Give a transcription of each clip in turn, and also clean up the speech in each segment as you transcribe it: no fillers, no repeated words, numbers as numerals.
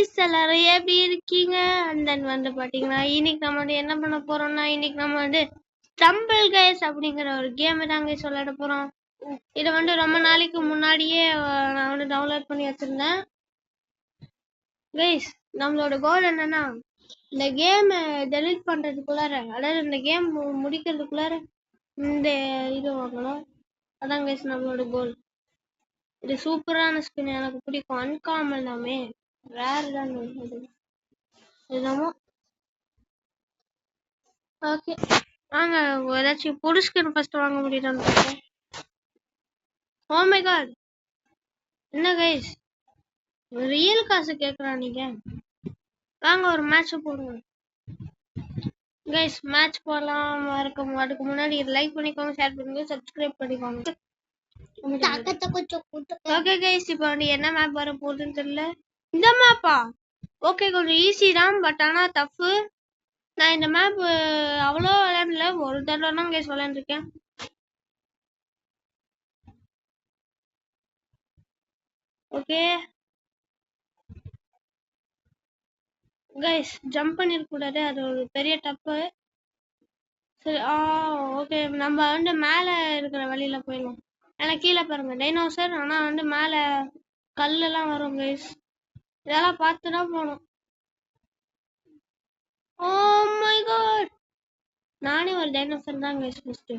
Guys எல்லாரும் எப்படி இருக்கீங்க? தென் வந்து பாத்தீங்கன்னா இன்னைக்கு நம்ம வந்து என்ன பண்ண போறோம்னா இன்னைக்கு நம்ம வந்து ஸ்டம்பிள் கைஸ் அப்படிங்கிற ஒரு கேம் தான் கைஸ் விளையாட போறோம். இதை வந்து ரொம்ப நாளைக்கு முன்னாடியே நான் வந்து டவுன்லோட் பண்ணி வச்சிருந்தேன் கைஸ். நம்மளோட கோல் என்னன்னா இந்த கேம் டெலீட் பண்றதுக்குள்ளார, அதாவது இந்த கேம் முடிக்கிறதுக்குள்ளார இந்த இது வாங்கணும். அதான் கைஸ் நம்மளோட கோல். இது சூப்பரான ஸ்கின், எனக்கு பிடிக்கும். அன்காமன் எல்லாமே ரேர் தான் என்னமோ. ஓகே வாங்க ஏதாச்சும் புது ஸ்கின் ஃபர்ஸ்ட் வாங்க முடியுதான்னு பார்ப்போம். ஓ மை காட், என்ன கைஸ் ரியல் காசு கேக்குறா நீங்க? வாங்க ஒரு மேட்ச் போடுங்க கைஸ். மேட்ச் போடலாம். அதுக்கு முன்னாடி லைக் பண்ணிக்கோங்க, ஷேர் பண்ணுங்க, சப்ஸ்கிரைப் பண்ணிக்கோங்க. ஓகே கைஸ், இப்போ வந்து என்ன மேப் வர போகுதுன்னு தெரியல. இந்த மேப்பா? ஓகே கொஞ்சம் ஈஸி தான், பட் ஆனா டஃப். நான் இந்த மேப் அவ்வளோ விளையாடல, ஒரு தடவை தான் கைஸ் விளையாண்டுருக்கேன். ஓகே கைஸ், ஜம்ப் பண்ணிருக்க கூடாது, அது ஒரு பெரிய தப்பு. சரி ஓகே, நம்ம வந்து மேல இருக்கிற வழியில போயிடலாம். ஏன்னா கீழே பாருங்க டைனோசர், ஆனா வந்து மேல கல்லெல்லாம் வரும் கைஸ், இதெல்லாம் பார்த்து தான் போகணும். ஓ மை காட், நானே ஒரு டைனோசர் தான் கைஸ் ஃபர்ஸ்ட்,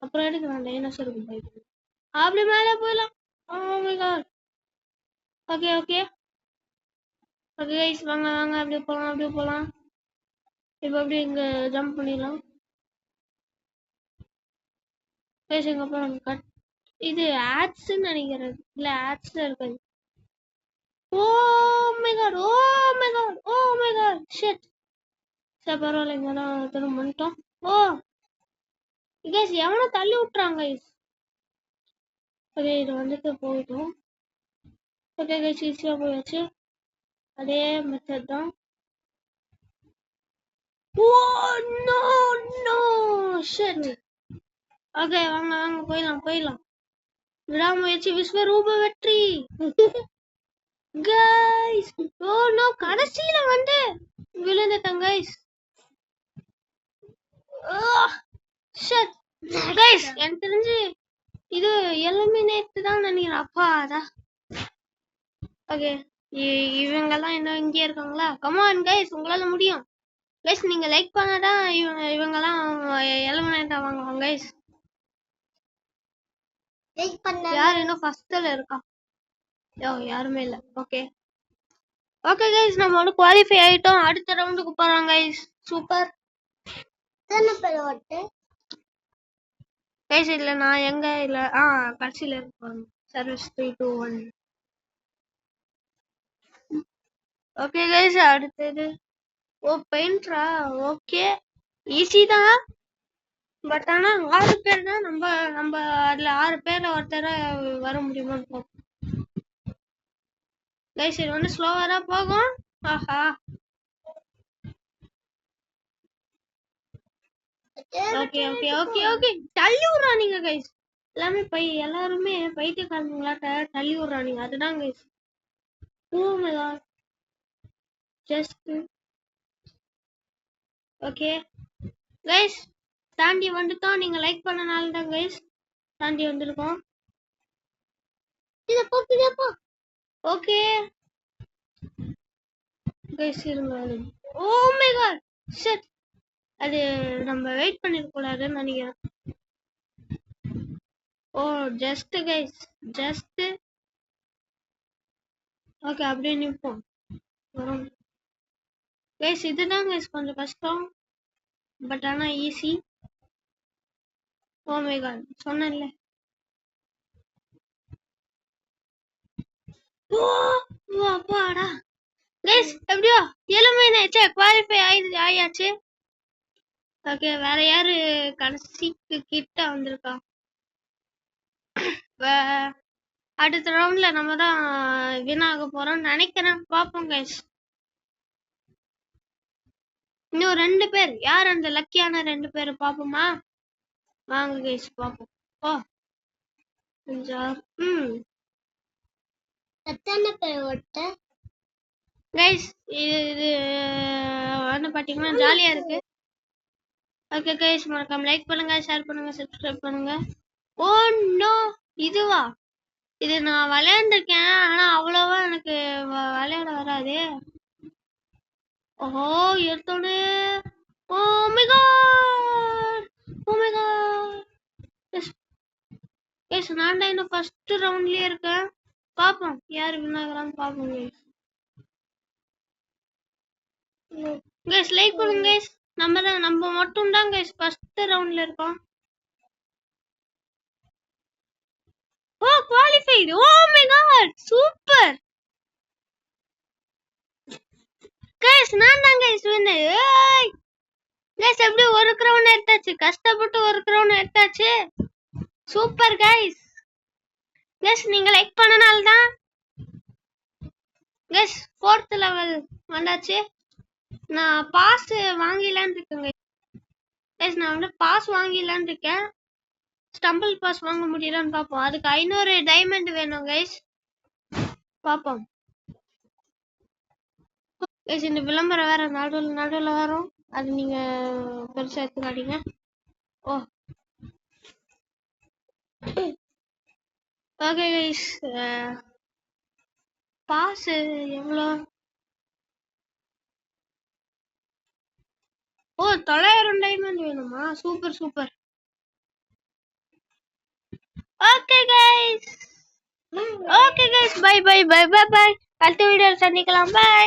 அப்புறம் எடுக்க நான் டைனோசருக்கு போயிட்டு அப்படி மேலே போயிடலாம். Oh my god. Okay okay okay guys, வாங்க வாங்க அப்படியே போகலாம் அப்படியே போகலாம். இப்போ அப்படியே இங்க ஜம்ப் பண்ணிடலாம் கைஸ். இங்க போகலாம். கட், இது ஆட்ஸ்ன்னு நினைக்கிறேன், இல்ல ஆட்ஸ்ல இருக்காது. Oh my god, oh my god, oh my god, shit. சரி பரவாயில்ல, இங்க தான் திரும்ப வந்துட்டோம். ஓ கைஸ், எவனோ தள்ளி விட்டுறாங்க கைஸ். ஓகே இது வந்துட்டு போயிட்டோம். ஓகே கைஸ், ஈஸியா போயாச்சு. அதே மெத்தட் தான். Oh no no shit. Okay வாங்க வாங்க போயிடலாம் போயிடலாம். விடாமுயற்சி விஸ்வரூப வெற்றி கைஸ். ஓ நோ, கடைசியில வந்து விழுந்துட்டேன் கைஸ். ஷிட் கைஸ், எனக்கு தெரிஞ்சு இது எலிமினேட் தான் நினைக்கிறேன். அப்பாடா. ஓகே இவங்கெல்லாம் இன்னும் இங்கே இருக்காங்களா? கமான் கைஸ், உங்களால முடியும் கைஸ். நீங்க லைக் பண்ணாதான் இவங்கெல்லாம் எலிமினேட் ஆவாங்க கைஸ். யார் இன்னும் ஃபர்ஸ்ட்ல இருக்கா? யாருமே இல்ல. ஓகே ஓகே கைஸ், நம்ம வந்து குவாலிஃபை ஆயிட்டோம். அடுத்த ரவுண்டுக்கு போறோம் கைஸ். Super guys. இல்ல நான் எங்க இல்ல கடைசியில இருக்கோம். சர்வீஸ் 3 2 1. ஓகே கைஸ், அடுத்தது பெயிண்ட்ரா. ஓகே ஈஸி தான், பட் ஆனா 6 பேர் தான். நம்ம நம்ம அதுல 6 பேர்ல ஒருத்தர வர முடியுமான்னு பார்ப்போம் கைஸ். இது வந்து ஸ்லோவா தான் போகும். ஆஹா ஓகே ஓகே ஓகே ஓகே, தள்ளி விடுறானுங்க கைஸ். எல்லாருமே பைத்தியக்காரங்களாட்ட தள்ளி விடுறானுங்க, அதுதான் guys. Oh my god, just okay guys, தாண்டி வந்துட்டோம். நீங்க லைக் பண்ணனால தான் கைஸ் தாண்டி வந்திருக்கோம். ஓகே கைஸ் இருங்க. ஓ மை காட் ஷிட், அது நம்ம வெயிட் பண்ணிருக்க கூடாதுன்னு நினைக்கிறேன். ஓ ஜஸ்ட் கைஸ், ஜஸ்ட் ஓகே அப்படியே நிப்போம் வரும் கைஸ். இதுதான் கைஸ் கொஞ்சம் கஷ்டம், பட் ஆனா ஈஸி. ஓ மை காட், சொன்னேன்ல. ஓ அப்பாடா கைஸ், எப்படியோ எலிமினேட் குவாலிஃபை ஆயாச்சு. ஓகே வேற யாரு கடைசிக்கு கிட்ட வந்திருக்கா? அடுத்த ரவுண்ட்ல நம்ம தான் வின் ஆக போறோம்னு நினைக்கிறேன். பாப்போம் கைஸ். இன்னும் 2 பேர், யார் அந்த லக்கியான 2 பேர் பாப்போமா? வாங்க கைஸ் பாப்போம். ஓ எத்தனை பேர் ஓட்ட? கைஸ் இது வந்து பாத்தீங்கன்னா ஜாலியா இருக்கு. ஓகே கைஸ், மறக்காம லைக் பண்ணுங்க, ஷேர் பண்ணுங்க, சப்ஸ்கிரைப் பண்ணுங்க. ஓ நோ, இதுவா? இது நான் விளையாண்டுருக்கேன், ஆனா அவ்வளவா எனக்கு விளையாட வராது. ஓஹோ, எடுத்தோடனே oh my god, oh my god. Guys நான் தான் இன்னும் ஃபர்ஸ்ட் ரவுண்ட்லயே இருக்கேன். பாப்போம் யாரு வின் ஆகுறான்னு பாப்போம் கைஸ். கைஸ் லைக் பண்ணுங்க கைஸ். நம்ம மட்டும் தான் கைஸ் ஃபர்ஸ்ட் ரவுண்ட்ல இருக்கோம். Oh qualified, oh my God, super guys. நான் தான் கைஸ் வின். ஏய் கைஸ், எப்படி ஒரு கிரவுன் எடுத்தாச்சு, கஷ்டப்பட்டு ஒரு கிரவுன் எடுத்தாச்சு. Super guys. கைஸ் நீங்க லைக் பண்ணனால தான் கைஸ் 4th லெவல் வந்தாச்சு. நான் பாஸ் வாங்கிடலான்னு இருக்கேன் கைஸ். நான் வந்து பாஸ் வாங்கிடலான்னு இருக்கேன். ஸ்டம்பிள் பாஸ் வாங்க முடியலன்னு பார்ப்போம். அதுக்கு 500 டைமண்ட் வேணும் கைஸ். பார்ப்போம் கைஸ். இந்த விளம்பரம் வேற நடுவில் வரும், அது நீங்க பெருசா எடுத்துக்காதீங்க. ஓ ஓகே கைஸ், பாஸ் எவ்வளோ? ஓ 900 டைமண்ட் வேணுமா? Super super. Okay guys, okay guys, bye bye bye bye bye. அடுத்த வீடியோல சந்திக்கலாம், பை.